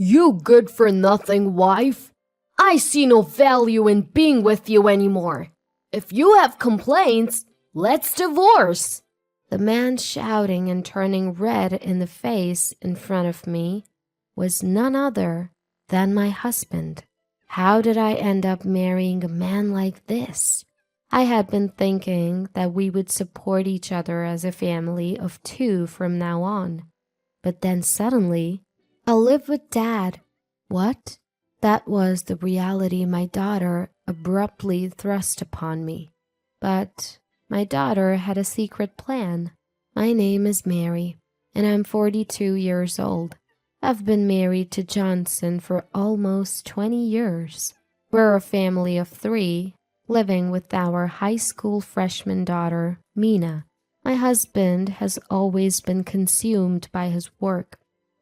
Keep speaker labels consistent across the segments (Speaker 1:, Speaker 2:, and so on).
Speaker 1: You good-for-nothing wife. I see no value in being with you anymore. If you have complaints, let's divorce." The man shouting and turning red in the face in front of me was none other than my husband. How did I end up marrying a man like this? I had been thinking that we would support each other as a family of two from now on. But then suddenly, "I'll live with Dad." What? That was the reality my daughter abruptly thrust upon me. But my daughter had a secret plan. My name is Mary, and I'm 42 years old. I've been married to Johnson for almost 20 years. We're a family of 3, living with our high school freshman daughter, Mina. My husband has always been consumed by his work,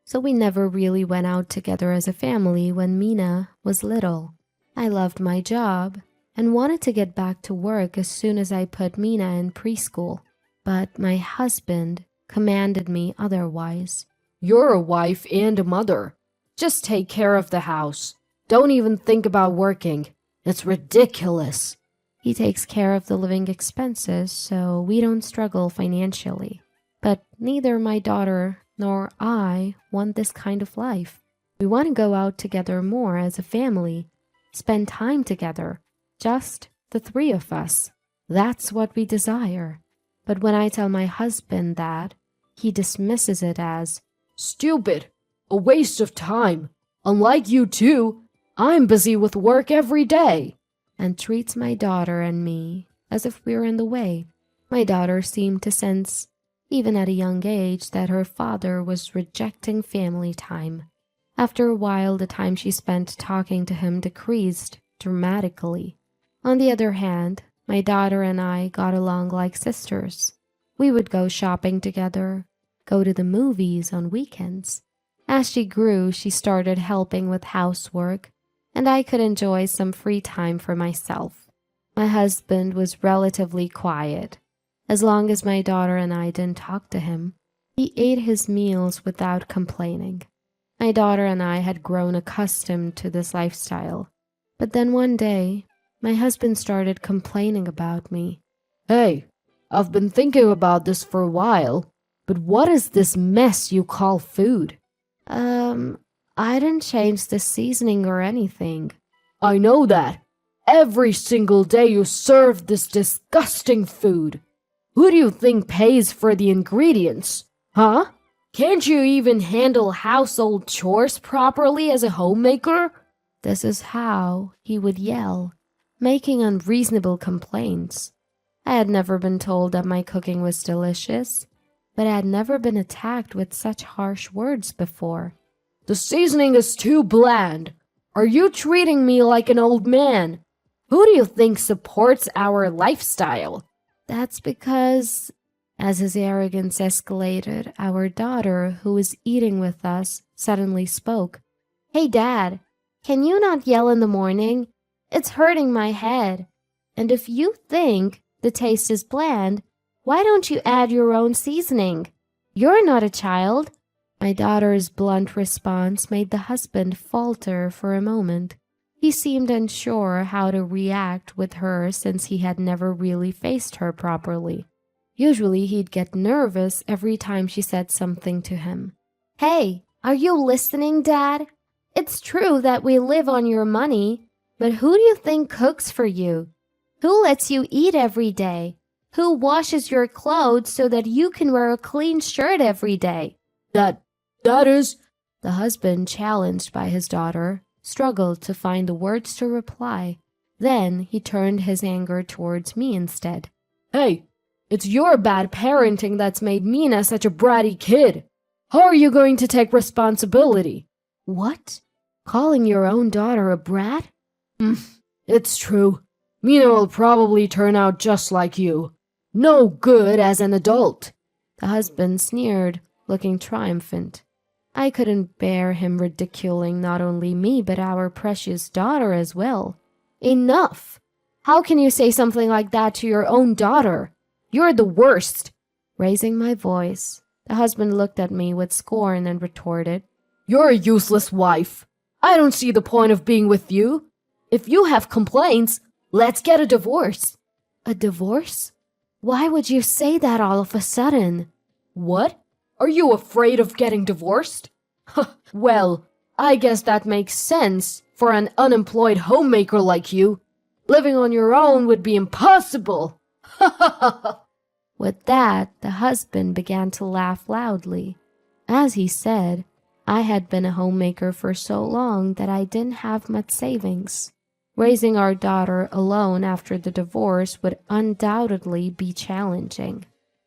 Speaker 1: so we never really went out together as a family when Mina was little. I loved my job and wanted to get back to work as soon as I put Mina in preschool, but my husband commanded me otherwise. "You're a wife and a mother. Just take care of the house. Don't even think about working. It's ridiculous." He takes care of the living expenses, so we don't struggle financially. But neither my daughter nor I want this kind of life. We want to go out together more as a family, spend time together, just the 3 of us. That's what we desire. But when I tell my husband that, he dismisses it as stupid, a waste of time. Unlike you two, I'm busy with work every day, and treats my daughter and me as if we were in the way. My daughter seemed to sense, even at a young age, that her father was rejecting family time. After a while, the time she spent talking to him decreased dramatically. On the other hand, my daughter and I got along like sisters. We would go shopping together, go to the movies on weekends. As she grew, she started helping with housework, and I could enjoy some free time for myself. My husband was relatively quiet. As long as my daughter and I didn't talk to him, he ate his meals without complaining. My daughter and I had grown accustomed to this lifestyle. But then one day, my husband started complaining about me. "Hey, I've been thinking about this for a while, but what is this mess you call food?" I didn't change the seasoning or anything." "I know that. Every single day you serve this disgusting food. Who do you think pays for the ingredients? Huh? Can't you even handle household chores properly as a homemaker?" This is how he would yell, making unreasonable complaints. I had never been told that my cooking was delicious, but I had never been attacked with such harsh words before. "The seasoning is too bland. Are you treating me like an old man? Who do you think supports our lifestyle?" That's because, as his arrogance escalated, our daughter, who was eating with us, suddenly spoke. "Hey, Dad, can you not yell in the morning? It's hurting my head. And if you think the taste is bland, why don't you add your own seasoning? You're not a child." My daughter's blunt response made the husband falter for a moment. He seemed unsure how to react with her since he had never really faced her properly. Usually he'd get nervous every time she said something to him. "Hey, are you listening, Dad? It's true that we live on your money, but who do you think cooks for you? Who lets you eat every day? Who washes your clothes so that you can wear a clean shirt every day?" That is, the husband, challenged by his daughter, struggled to find the words to reply. Then he turned his anger towards me instead. "Hey, it's your bad parenting that's made Mina such a bratty kid. How are you going to take responsibility?" "What? Calling your own daughter a brat?" It's true. Mina will probably turn out just like you. No good as an adult." The husband sneered, looking triumphant. I couldn't bear him ridiculing not only me but our precious daughter as well. "Enough! How can you say something like that to your own daughter? You're the worst." Raising my voice, the husband looked at me with scorn and retorted, You're a useless wife. I don't see the point of being with you. If you have complaints, let's get a divorce. A divorce? Why would you say that all of a sudden? What? Are you afraid of getting divorced? Well, I guess that makes sense for an unemployed homemaker like you. Living on your own would be impossible. With that, the husband began to laugh loudly. As he said, I had been a homemaker for so long that I didn't have much savings. Raising our daughter alone after the divorce would undoubtedly be challenging.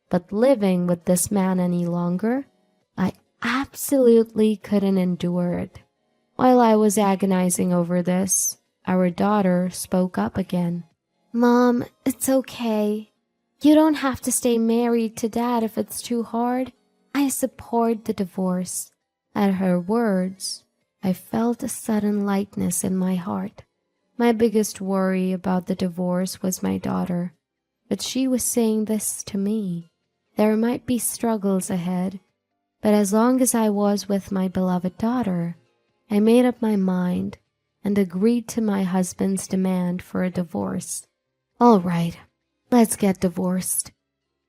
Speaker 1: But living with this man any longer, I absolutely couldn't endure it. While I was agonizing over this, our daughter spoke up again. Mom, it's okay. You don't have to stay married to Dad if it's too hard. I support the divorce. At her words, I felt a sudden lightness in my heart. My biggest worry about the divorce was my daughter, but she was saying this to me. There might be struggles ahead, but as long as I was with my beloved daughter, I made up my mind and agreed to my husband's demand for a divorce. All right, let's get divorced.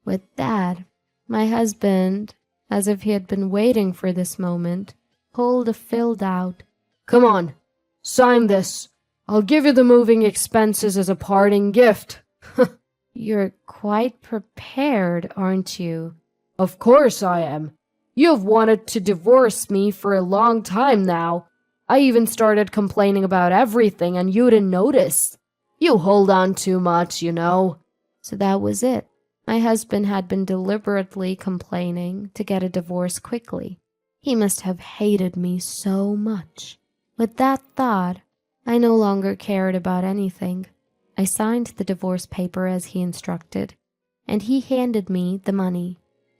Speaker 1: With that, my husband, as if he had been waiting for this moment, pulled a filled out, "Come on, sign this. I'll give you the moving expenses as a parting gift." You're quite prepared, aren't you? Of course I am. You've wanted to divorce me for a long time now. I even started complaining about everything and you didn't notice. You hold on too much, you know. So that was it. My husband had been deliberately complaining to get a divorce quickly. He must have hated me so much. With that thought, I no longer cared about anything. I signed the divorce paper as he instructed, and he handed me the money.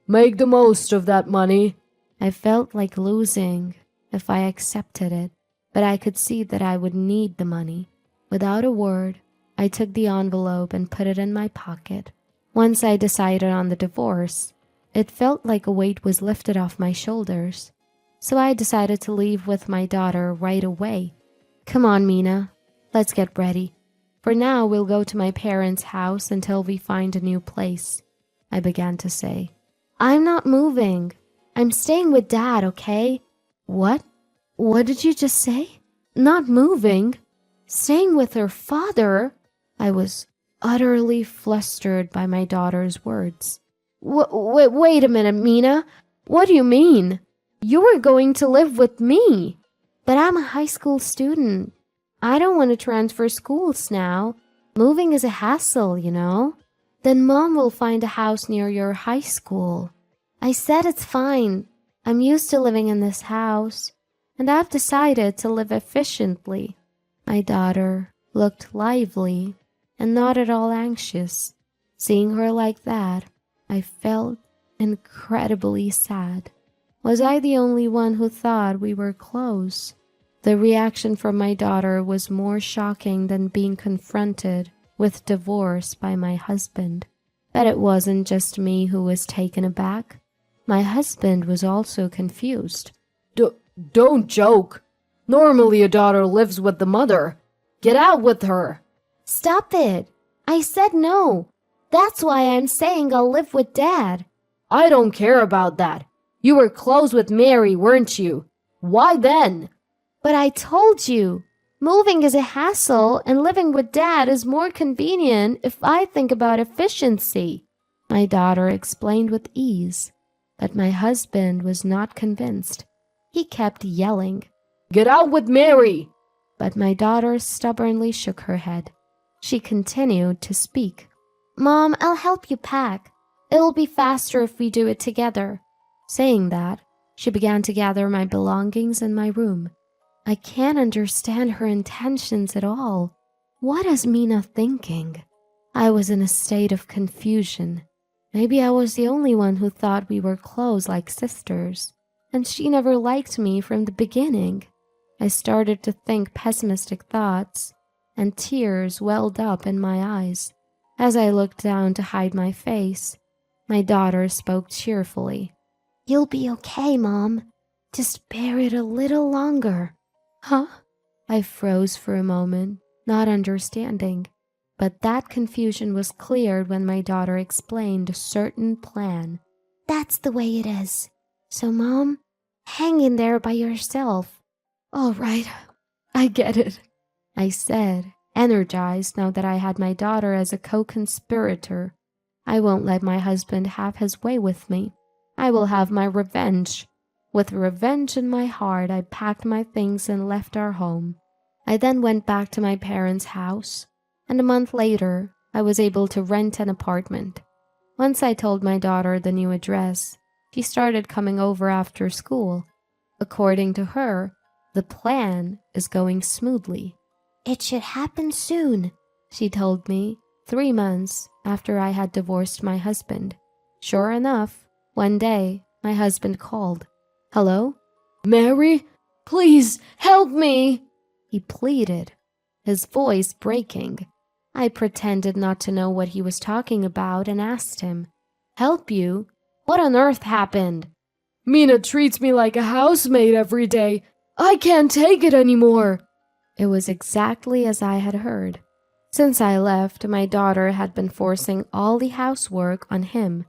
Speaker 1: Make the most of that money. I felt like losing if I accepted it, but I could see that I would need the money. Without a word, I took the envelope and put it in my pocket. Once I decided on the divorce, it felt like a weight was lifted off my shoulders. So I decided to leave with my daughter right away. Come on, Mina, let's get ready. For now, we'll go to my parents' house until we find a new place, I began to say. I'm not moving. I'm staying with Dad, okay? What? What did you just say? Not moving? Staying with her father? I was utterly flustered by my daughter's words. Wait a minute, Mina. What do you mean? You were going to live with me. But I'm a high school student. I don't want to transfer schools now. Moving is a hassle, you know. Then Mom will find a house near your high school. I said it's fine. I'm used to living in this house, and I've decided to live efficiently. My daughter looked lively and not at all anxious. Seeing her like that, I felt incredibly sad. Was I the only one who thought we were close? The reaction from my daughter was more shocking than being confronted with divorce by my husband. But it wasn't just me who was taken aback. My husband was also confused. Don't joke. Normally a daughter lives with the mother. Get out with her. Stop it. I said no. That's why I'm saying I'll live with Dad. I don't care about that. You were close with Mary, weren't you? Why then? But I told you, moving is a hassle and living with Dad is more convenient if I think about efficiency. My daughter explained with ease, but my husband was not convinced. He kept yelling, "Get out with Mary!" But my daughter stubbornly shook her head. She continued to speak. Mom, I'll help you pack. It'll be faster if we do it together. Saying that, she began to gather my belongings in my room. I can't understand her intentions at all. What is Mina thinking? I was in a state of confusion. Maybe I was the only one who thought we were close like sisters, and she never liked me from the beginning. I started to think pessimistic thoughts, and tears welled up in my eyes. As I looked down to hide my face, my daughter spoke cheerfully. You'll be okay, Mom. Just bear it a little longer. Huh? I froze for a moment, not understanding. But that confusion was cleared when my daughter explained a certain plan. That's the way it is. So, Mom, hang in there by yourself. All right, I get it, I said, energized now that I had my daughter as a co-conspirator. I won't let my husband have his way with me. I will have my revenge. With revenge in my heart, I packed my things and left our home. I then went back to my parents' house, and a month later, I was able to rent an apartment. Once I told my daughter the new address, she started coming over after school. According to her, the plan is going smoothly. It should happen soon, she told me, 3 months after I had divorced my husband. Sure enough, one day, my husband called. Hello? Mary? Please, help me! He pleaded, his voice breaking. I pretended not to know what he was talking about and asked him, Help you? What on earth happened? Mina treats me like a housemaid every day. I can't take it anymore. It was exactly as I had heard. Since I left, my daughter had been forcing all the housework on him.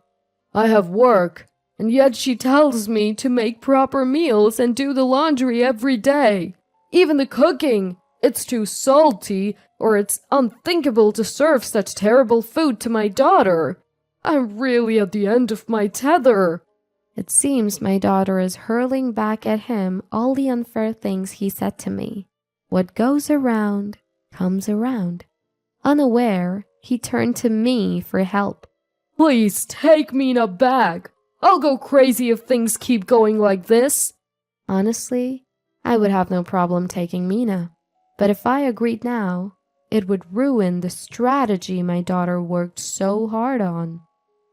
Speaker 1: I have work, and yet she tells me to make proper meals and do the laundry every day. Even the cooking. It's too salty, or it's unthinkable to serve such terrible food to my daughter. I'm really at the end of my tether. It seems my daughter is hurling back at him all the unfair things he said to me. What goes around comes around. Unaware, he turned to me for help. Please take Mina back. I'll go crazy if things keep going like this. Honestly, I would have no problem taking Mina. But if I agreed now, it would ruin the strategy my daughter worked so hard on.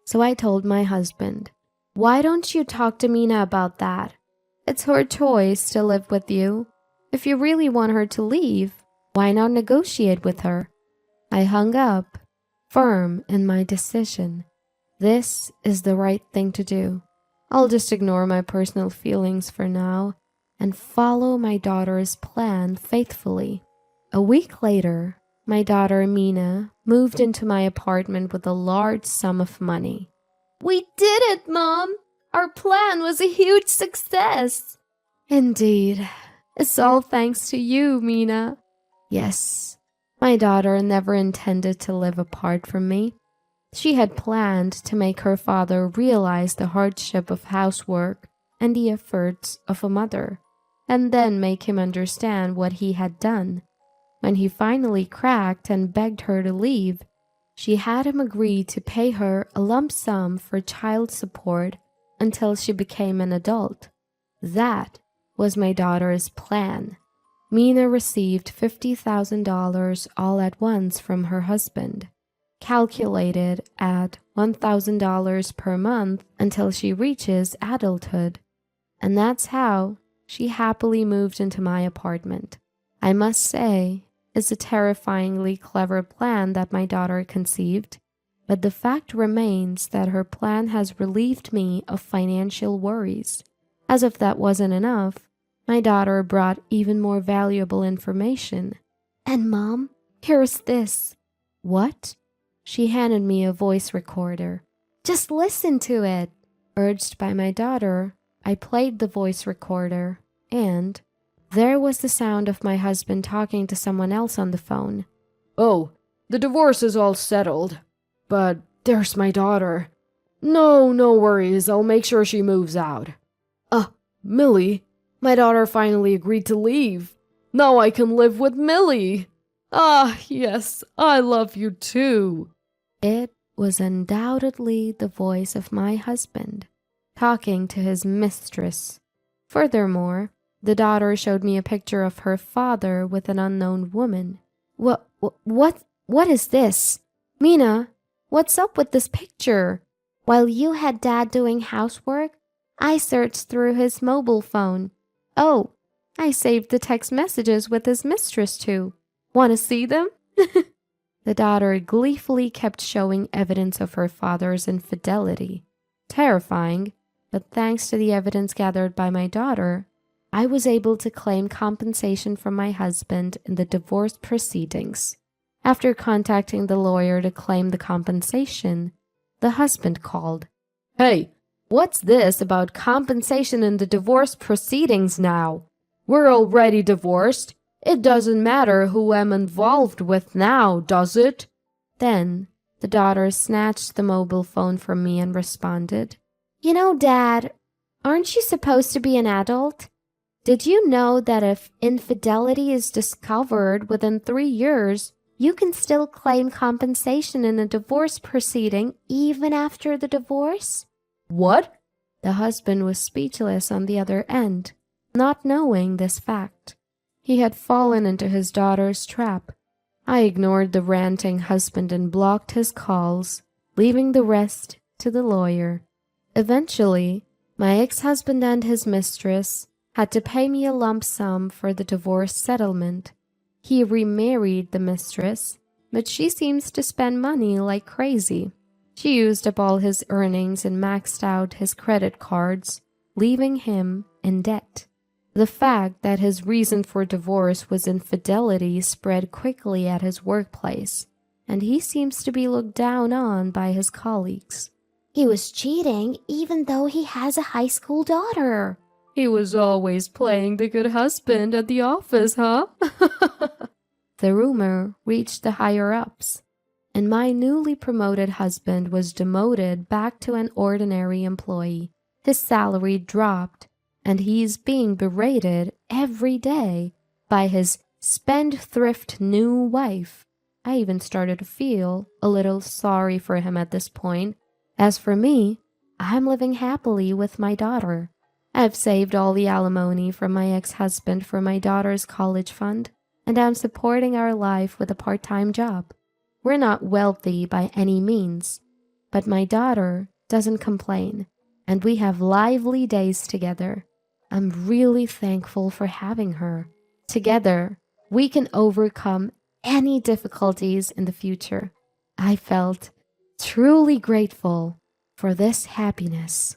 Speaker 1: So I told my husband, Why don't you talk to Mina about that? It's her choice to live with you. If you really want her to leave, why not negotiate with her? I hung up, firm in my decision. This is the right thing to do. I'll just ignore my personal feelings for now and follow my daughter's plan faithfully. A week later, my daughter Mina moved into my apartment with a large sum of money. We did it, Mom! Our plan was a huge success! Indeed. It's all thanks to you, Mina. Yes, my daughter never intended to live apart from me. She had planned to make her father realize the hardship of housework and the efforts of a mother, and then make him understand what he had done. When he finally cracked and begged her to leave, she had him agree to pay her a lump sum for child support until she became an adult. That was my daughter's plan. Mina received $50,000 all at once from her husband, calculated at $1,000 per month until she reaches adulthood. And that's how she happily moved into my apartment. I must say, it's a terrifyingly clever plan that my daughter conceived, but the fact remains that her plan has relieved me of financial worries. As if that wasn't enough, my daughter brought even more valuable information. And Mom, here's this. What? She handed me a voice recorder. Just listen to it. Urged by my daughter, I played the voice recorder, and there was the sound of my husband talking to someone else on the phone. Oh, the divorce is all settled. But there's my daughter. No worries, I'll make sure she moves out. Millie, my daughter finally agreed to leave. Now I can live with Millie. Yes, I love you too. It was undoubtedly the voice of my husband, talking to his mistress. Furthermore, the daughter showed me a picture of her father with an unknown woman. What is this? Mina, what's up with this picture? While you had Dad doing housework, I searched through his mobile phone. Oh, I saved the text messages with his mistress too. Want to see them? The daughter gleefully kept showing evidence of her father's infidelity. Terrifying,
Speaker 2: but thanks to the evidence gathered by my daughter, I was able to claim compensation from my husband in the divorce proceedings. After contacting the lawyer to claim the compensation, the husband called.
Speaker 1: Hey, what's this about compensation in the divorce proceedings now? We're already divorced. It doesn't matter who I'm involved with now, does it?
Speaker 2: Then the daughter snatched the mobile phone from me and responded,
Speaker 1: You know, Dad, aren't you supposed to be an adult? Did you know that if infidelity is discovered within 3 years, you can still claim compensation in a divorce proceeding even after the divorce?
Speaker 2: What? The husband was speechless on the other end, not knowing this fact. He had fallen into his daughter's trap. I ignored the ranting husband and blocked his calls, leaving the rest to the lawyer. Eventually, my ex-husband and his mistress had to pay me a lump sum for the divorce settlement. He remarried the mistress, but she seems to spend money like crazy. She used up all his earnings and maxed out his credit cards, leaving him in debt. The fact that his reason for divorce was infidelity spread quickly at his workplace, and he seems to be looked down on by his colleagues.
Speaker 1: He was cheating even though he has a high school daughter.
Speaker 2: He was always playing the good husband at the office, huh? The rumor reached the higher-ups, and my newly promoted husband was demoted back to an ordinary employee. His salary dropped, and he's being berated every day by his spendthrift new wife. I even started to feel a little sorry for him at this point. As for me, I'm living happily with my daughter. I've saved all the alimony from my ex-husband for my daughter's college fund, and I'm supporting our life with a part-time job. We're not wealthy by any means, but my daughter doesn't complain, and we have lively days together. I'm really thankful for having her. Together, we can overcome any difficulties in the future. I felt truly grateful for this happiness.